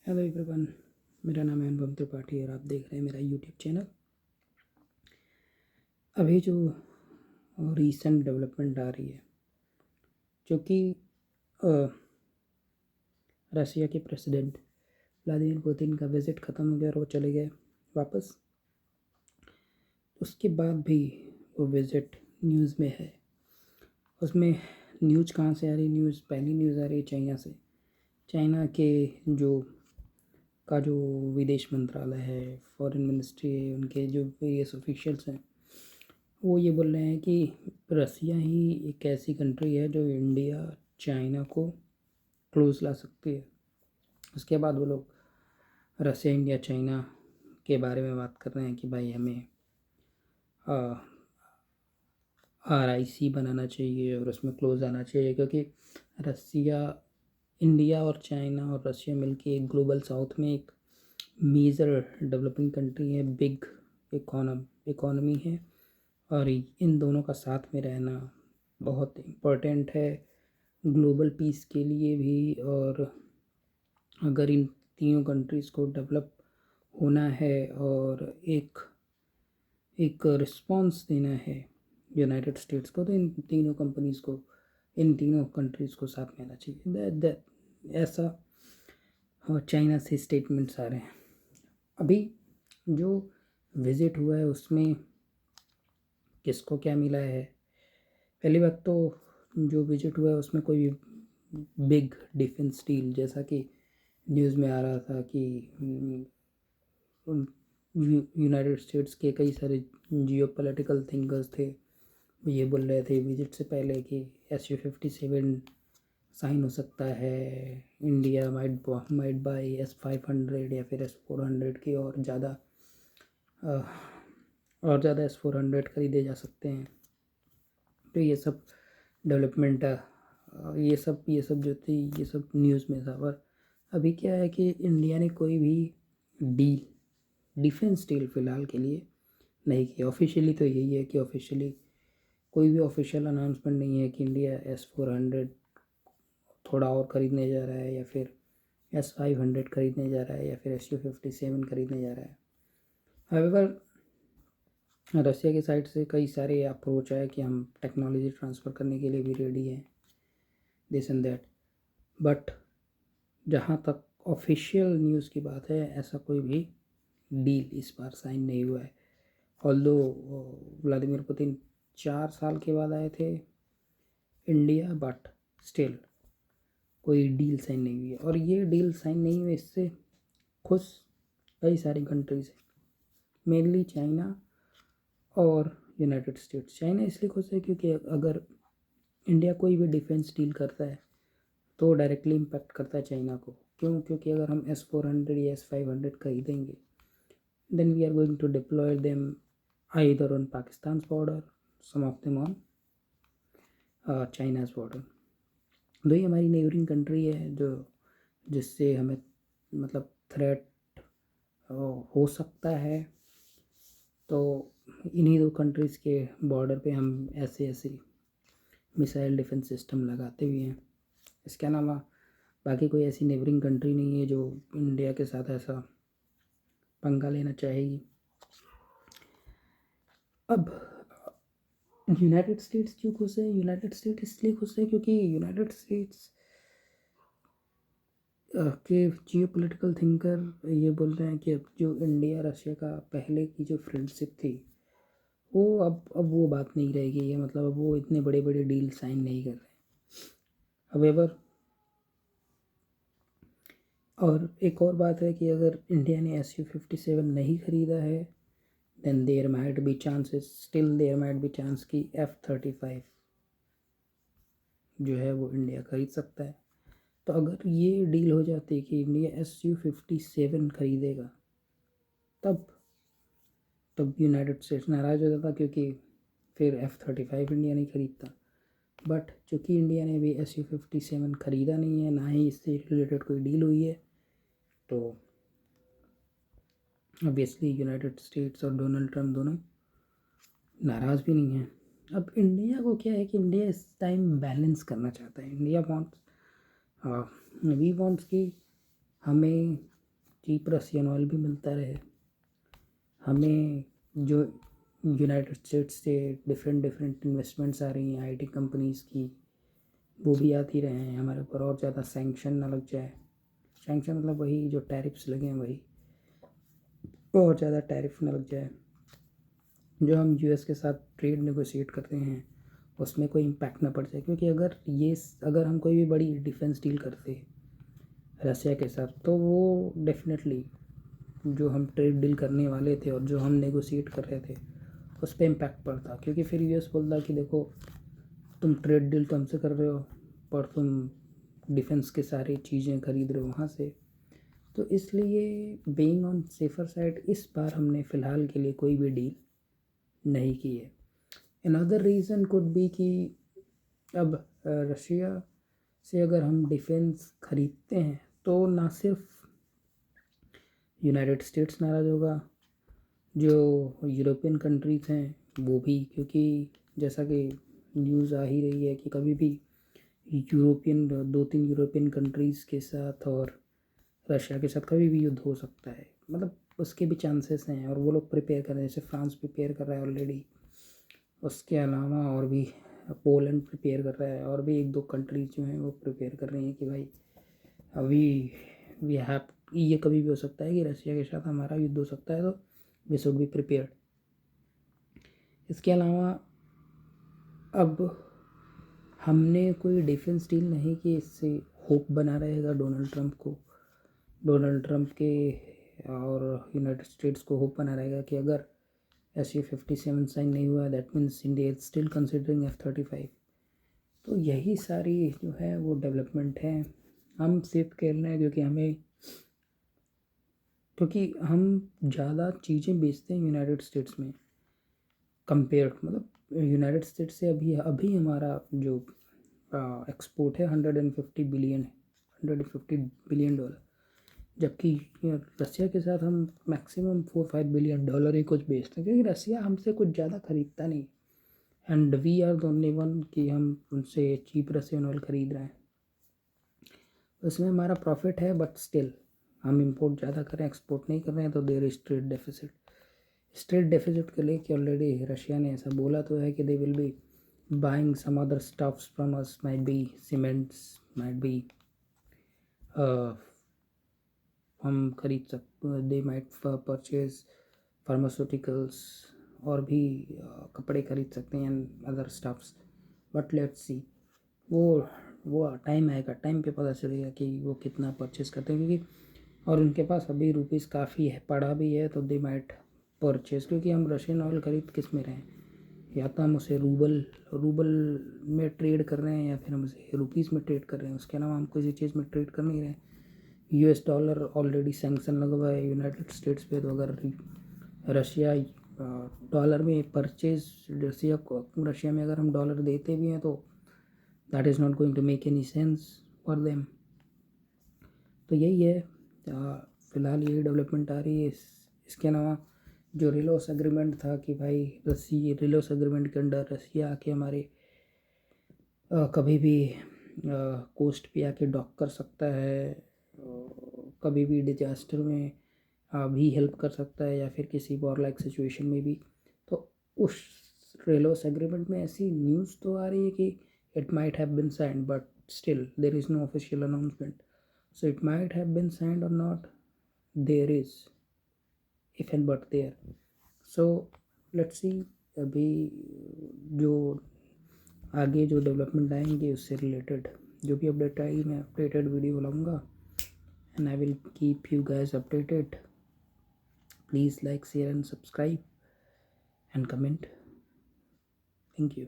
Hello everyone, मेरा नाम है अनुपम त्रिपाठी और आप देख रहे हैं मेरा यूट्यूब चैनल। अभी जो रीसेंट डेवलपमेंट आ रही है, जो कि रशिया के प्रेसिडेंट व्लादिमीर पुतिन का विज़िट ख़त्म हो गया और वो चले गए वापस। उसके बाद भी वो विज़िट न्यूज़ में है। उसमें न्यूज़ कहाँ से आ रही? पहली न्यूज़ आ रही है चाइना से। चाइना के जो विदेश मंत्रालय है, फॉरेन मिनिस्ट्री है, उनके जो वेरियस ऑफिशियल्स हैं, वो ये बोल रहे हैं कि रसिया ही एक ऐसी कंट्री है जो इंडिया चाइना को क्लोज ला सकती है। उसके बाद वो लोग रसिया इंडिया चाइना के बारे में बात कर रहे हैं कि भाई हमें RIC बनाना चाहिए और उसमें क्लोज आना चाहिए, क्योंकि रसिया इंडिया और चाइना और रसिया मिलके एक ग्लोबल साउथ में एक मेजर डेवलपिंग कंट्री है, बिग इकोनॉमी है, और इन दोनों का साथ में रहना बहुत इम्पोर्टेंट है ग्लोबल पीस के लिए भी। और अगर इन तीनों कंट्रीज़ को डेवलप होना है और एक रिस्पॉन्स देना है यूनाइटेड स्टेट्स को, तो इन तीनों कंट्रीज़ को साथ में आना चाहिए। ऐसा चाइना से स्टेटमेंट्स आ रहे हैं। अभी जो विज़िट हुआ है उसमें किसको क्या मिला है? पहली बात तो जो विजिट हुआ है उसमें कोई बिग डिफेंस डील, जैसा कि न्यूज़ में आ रहा था कि यूनाइटेड स्टेट्स के कई सारे जियो पॉलिटिकल थिंकर्स थे, ये बोल रहे थे विजिट से पहले कि SU-57 साइन हो सकता है, इंडिया माइट बाई S-500 या फिर S-400 की और ज़्यादा S-400 खरीदे जा सकते हैं। तो ये सब डेवलपमेंट, ये सब जो थी, ये सब न्यूज़ में था। और अभी क्या है कि इंडिया ने कोई भी डिफेंस डील फ़िलहाल के लिए नहीं की। ऑफिशियली तो यही है कि ऑफिशियली कोई भी ऑफिशियल अनाउंसमेंट नहीं है कि इंडिया S-400 थोड़ा और ख़रीदने जा रहा है या फिर S-500 खरीदने जा रहा है या फिर SU-57 खरीदने जा रहा है। हाउएवर रसिया की साइड से कई सारे अप्रोच है कि हम टेक्नोलॉजी ट्रांसफ़र करने के लिए भी रेडी हैं, दिस एंड दैट। बट जहाँ तक ऑफिशियल न्यूज़ की बात है, ऐसा कोई भी डील इस बार साइन नहीं हुआ है। ऑल्दो व्लादिमीर पुतिन 4 साल के बाद आए थे इंडिया, बट स्टिल कोई डील साइन नहीं हुई है। और ये डील साइन नहीं हुई, इससे खुश कई सारी कंट्रीज़ हैं, मेनली चाइना और यूनाइटेड स्टेट्स। चाइना इसलिए खुश है क्योंकि अगर इंडिया कोई भी डिफेंस डील करता है तो डायरेक्टली इम्पैक्ट करता है चाइना को। क्यों? क्योंकि अगर हम S-400 या S-500 खरीदेंगे, then we are going to deploy them either on Pakistan border, some of them on China's border. तो ये हमारी नेबरिंग कंट्री है जिससे हमें मतलब थ्रेट हो सकता है। तो इन्हीं दो कंट्रीज़ के बॉर्डर पे हम ऐसे मिसाइल डिफेंस सिस्टम लगाते भी हैं। इसके अलावा बाकी कोई ऐसी नेबरिंग कंट्री नहीं है जो इंडिया के साथ ऐसा पंगा लेना चाहेगी। अब यूनाइटेड स्टेट्स क्यों खुश है? यूनाइटेड स्टेट्स इसलिए खुश है क्योंकि यूनाइटेड स्टेट्स के जियो पोलिटिकल थिंकर ये बोल रहे हैं कि अब जो इंडिया रशिया का पहले की जो फ्रेंडशिप थी, वो अब वो बात नहीं रहेगी। ये मतलब अब वो इतने बड़े बड़े डील साइन नहीं कर रहे। हवेवर, और एक और बात है कि अगर इंडिया ने SU-57 नहीं खरीदा है, then there might be chance कि F-35 जो है वो इंडिया खरीद सकता है। तो अगर ये डील हो जाती कि इंडिया SU-57 खरीदेगा, तब यूनाइटेड स्टेट्स नाराज़ हो जाता, क्योंकि फिर F-35 इंडिया नहीं खरीदता। बट चूँकि इंडिया ने अभी SU-57 खरीदा नहीं है, ना ही इससे रिलेटेड कोई डील हुई है, तो ऑब्वियसली यूनाइटेड स्टेट्स और डोनाल्ड ट्रम्प दोनों नाराज़ भी नहीं हैं। अब इंडिया को क्या है कि इंडिया इस टाइम बैलेंस करना चाहता है। इंडिया वी वांट्स कि हमें चीप रशियन ऑयल भी मिलता रहे, हमें जो यूनाइटेड स्टेट्स से डिफरेंट इन्वेस्टमेंट्स आ रही हैं आईटी कंपनीज़ की, वो भी आती रहे हैं, हमारे ऊपर और ज़्यादा सैंक्शन ना लग जाए। सैंक्शन मतलब वही जो टैरिफ्स लगे हैं, वही और ज़्यादा टैरिफ ना लग जाए। जो हम यूएस के साथ ट्रेड नेगोशिएट करते हैं उसमें कोई इम्पैक्ट ना पड़ जाए, क्योंकि अगर हम कोई भी बड़ी डिफेंस डील करते रसिया के साथ, तो वो डेफिनेटली जो हम ट्रेड डील करने वाले थे और जो हम नेगोशिएट कर रहे थे उस पर इम्पैक्ट पड़ता, क्योंकि फिर यूएस बोलता कि देखो तुम ट्रेड डील तो हमसे कर रहे हो पर तुम डिफेंस के सारी चीज़ें खरीद रहे हो वहाँ से। तो इसलिए बीइंग ऑन सेफर साइड इस बार हमने फ़िलहाल के लिए कोई भी डील नहीं की है। अनदर रीज़न कुड बी कि अब रशिया से अगर हम डिफेंस खरीदते हैं तो ना सिर्फ यूनाइटेड स्टेट्स नाराज़ होगा, जो यूरोपियन कंट्रीज़ हैं वो भी, क्योंकि जैसा कि न्यूज़ आ ही रही है कि कभी भी दो तीन यूरोपियन कंट्रीज़ के साथ और रशिया के साथ कभी भी युद्ध हो सकता है, मतलब उसके भी चांसेस हैं और वो लोग प्रिपेयर कर रहे हैं। जैसे फ्रांस प्रिपेयर कर रहा है ऑलरेडी, उसके अलावा और भी पोलैंड प्रिपेयर कर रहा है और भी एक दो कंट्रीज जो हैं वो प्रिपेयर कर रही हैं कि भाई अभी वी हैव, ये कभी भी हो सकता है कि रशिया के साथ हमारा युद्ध हो सकता है, तो वी शुड बी प्रिपेयर्ड। इसके अलावा अब हमने कोई डिफेंस डील नहीं की, इससे होप बना रहेगा डोनाल्ड ट्रंप के और यूनाइटेड स्टेट्स को होप बना रहेगा कि अगर SU-57 साइन नहीं हुआ that means India is still considering F-35। तो यही सारी जो है वो डेवलपमेंट है। हम सिर्फ खेल रहे हैं क्योंकि हम ज़्यादा चीज़ें बेचते हैं यूनाइटेड स्टेट्स में कंपेयर, मतलब यूनाइटेड स्टेट्स से अभी हमारा जो एक्सपोर्ट है 150 बिलियन डॉलर, जबकि रसिया के साथ हम मैक्सिमम $4-5 बिलियन ही कुछ बेचते हैं, क्योंकि रसिया हमसे कुछ ज़्यादा ख़रीदता नहीं and we are the only one कि हम उनसे चीप रसियन ऑयल ख़रीद रहे हैं। उसमें हमारा प्रॉफिट है, बट स्टिल हम इंपोर्ट ज़्यादा करें एक्सपोर्ट नहीं कर रहे हैं, तो देयर इज ट्रेड डेफिसिट के लिए कि ऑलरेडी रशिया ने ऐसा बोला तो है कि they will be buying some other stuffs from us, might be cements, might be हम खरीद सकते, दे माइट परचेज फार्मास्यूटिकल्स और भी कपड़े खरीद सकते हैं and other stuffs, but let's see वो टाइम आएगा, टाइम पे पता चलेगा कि वो कितना परचेज़ करते हैं, क्योंकि और उनके पास अभी रुपीज़ काफ़ी है, पड़ा भी है, तो दे माइट परचेज़, क्योंकि हम रशियन ऑयल खरीद किस में रहे हैं, या तो हम उसे रूबल में ट्रेड कर रहे हैं या फिर हम उसे रुपीज़ में ट्रेड कर रहे हैं, उसके अलावा हम किसी चीज़ में ट्रेड कर नहीं रहे हैं। US डॉलर ऑलरेडी सैंक्शन लगा हुआ है यूनाइटेड स्टेट्स पे, तो अगर रशिया डॉलर में परचेज रशिया में अगर हम डॉलर देते भी हैं तो that is not going to make any sense for them. तो यही है, फ़िलहाल यही डेवलपमेंट आ रही है। इसके अलावा जो रिलोस एग्रीमेंट था कि भाई रिलोस एग्रीमेंट के अंडर रसिया आके हमारे कभी भी कोस्ट पे आके डॉक कर सकता है, कभी भी डिजास्टर में भी हेल्प कर सकता है या फिर किसी वॉर लाइक सिचुएशन में भी। तो उस रेलोस एग्रीमेंट में ऐसी न्यूज़ तो आ रही है कि it might have been signed, but still there is no official announcement, so it might have been signed और not, there is if and but there. So let's see अभी जो आगे जो डेवलपमेंट आएंगे उससे रिलेटेड जो भी अपडेट आएगी मैं अपडेटेड वीडियो बनाऊँगा and I will keep you guys updated. Please like, share and subscribe and comment. Thank you.